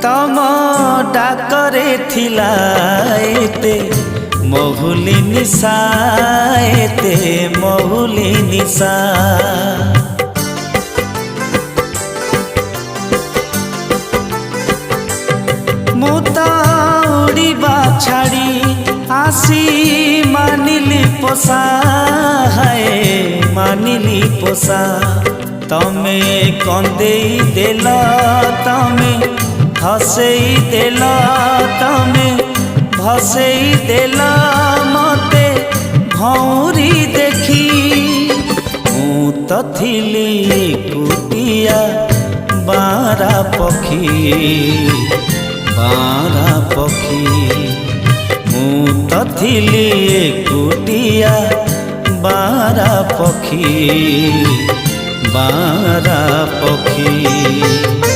तम डाकरे थिला एते महुली निशा एते महुली निशा मुता उड़ीबा छाड़ी आसी मानिली पोसा है मानिली पोसा तमे कंदेई देल तमे हसेई देल तमे भसेई देल मते भौरी देखी मु तो थिली कुटिया बारा पखी बारा पखी मु तो थिली कुटिया बारा पखी बारा पखी।